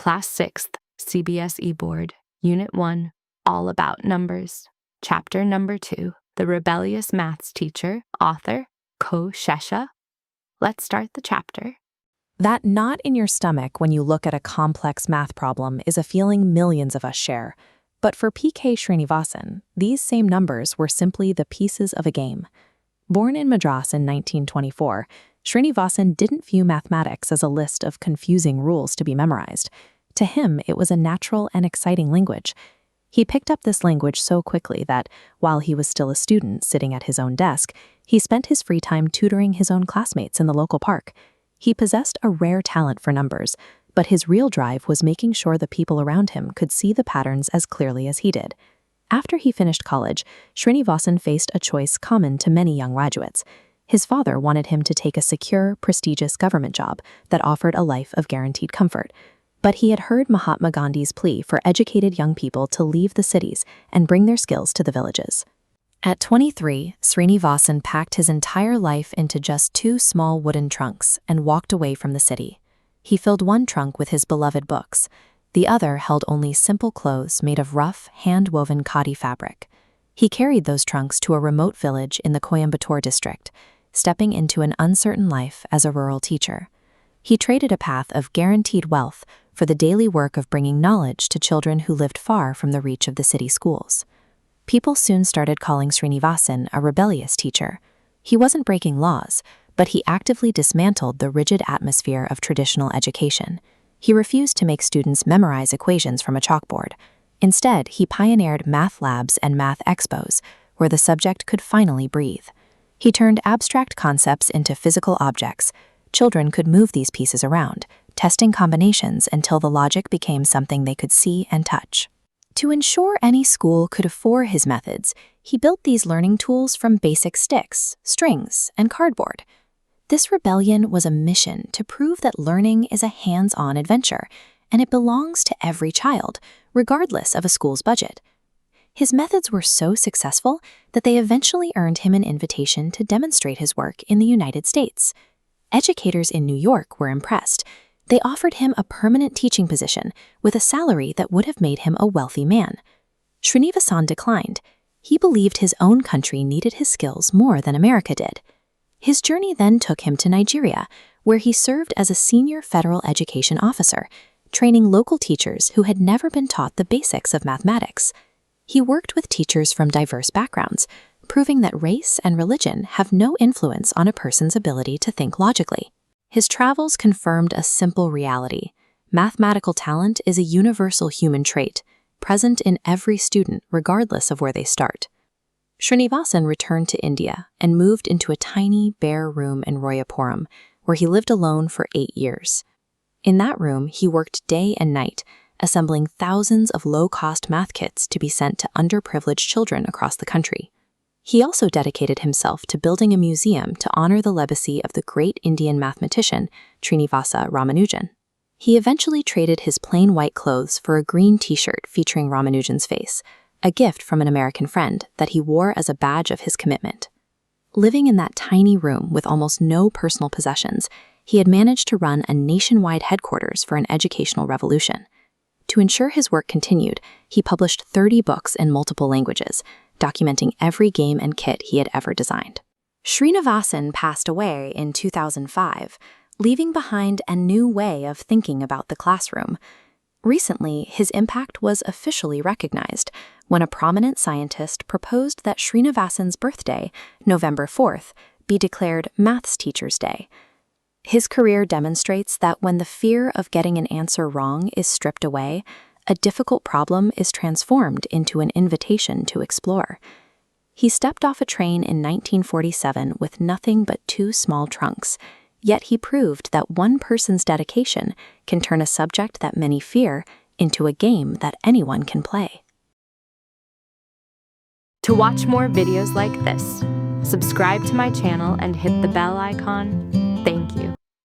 Class 6th CBSE Board, Unit 1, All About Numbers. Chapter number 2, The Rebellious Maths Teacher, author, Ko Shesha. Let's start the chapter. That knot in your stomach when you look at a complex math problem is a feeling millions of us share. But for P.K. Srinivasan, these same numbers were simply the pieces of a game. Born in Madras in 1924, Srinivasan didn't view mathematics as a list of confusing rules to be memorized. To him, it was a natural and exciting language. He picked up this language so quickly that, while he was still a student sitting at his own desk, he spent his free time tutoring his own classmates in the local park. He possessed a rare talent for numbers, but his real drive was making sure the people around him could see the patterns as clearly as he did. After he finished college, Srinivasan faced a choice common to many young graduates. His father wanted him to take a secure, prestigious government job that offered a life of guaranteed comfort. But he had heard Mahatma Gandhi's plea for educated young people to leave the cities and bring their skills to the villages. At 23, Srinivasan packed his entire life into just 2 small wooden trunks and walked away from the city. He filled one trunk with his beloved books. The other held only simple clothes made of rough, hand-woven khadi fabric. He carried those trunks to a remote village in the Coimbatore district, stepping into an uncertain life as a rural teacher. He traded a path of guaranteed wealth for the daily work of bringing knowledge to children who lived far from the reach of the city schools. People soon started calling Srinivasan a rebellious teacher. He wasn't breaking laws, but he actively dismantled the rigid atmosphere of traditional education. He refused to make students memorize equations from a chalkboard. Instead, he pioneered math labs and math expos, where the subject could finally breathe. He turned abstract concepts into physical objects. Children could move these pieces around, testing combinations until the logic became something they could see and touch. To ensure any school could afford his methods, he built these learning tools from basic sticks, strings, and cardboard. This rebellion was a mission to prove that learning is a hands-on adventure, and it belongs to every child, regardless of a school's budget. His methods were so successful that they eventually earned him an invitation to demonstrate his work in the United States. Educators in New York were impressed. They offered him a permanent teaching position with a salary that would have made him a wealthy man. Srinivasan declined. He believed his own country needed his skills more than America did. His journey then took him to Nigeria, where he served as a senior federal education officer, training local teachers who had never been taught the basics of mathematics. He worked with teachers from diverse backgrounds, proving that race and religion have no influence on a person's ability to think logically. His travels confirmed a simple reality. Mathematical talent is a universal human trait, present in every student regardless of where they start. Srinivasan returned to India and moved into a tiny, bare room in Royapuram, where he lived alone for 8 years. In that room, he worked day and night, assembling thousands of low-cost math kits to be sent to underprivileged children across the country. He also dedicated himself to building a museum to honor the legacy of the great Indian mathematician, Srinivasa Ramanujan. He eventually traded his plain white clothes for a green t-shirt featuring Ramanujan's face, a gift from an American friend that he wore as a badge of his commitment. Living in that tiny room with almost no personal possessions, he had managed to run a nationwide headquarters for an educational revolution. To ensure his work continued, he published 30 books in multiple languages, documenting every game and kit he had ever designed. Srinivasan passed away in 2005, leaving behind a new way of thinking about the classroom. Recently, his impact was officially recognized when a prominent scientist proposed that Srinivasan's birthday, November 4th, be declared Maths Teacher's Day. His career demonstrates that when the fear of getting an answer wrong is stripped away, a difficult problem is transformed into an invitation to explore. He stepped off a train in 1947 with nothing but 2 small trunks, yet he proved that one person's dedication can turn a subject that many fear into a game that anyone can play. To watch more videos like this, subscribe to my channel and hit the bell icon. Thank you.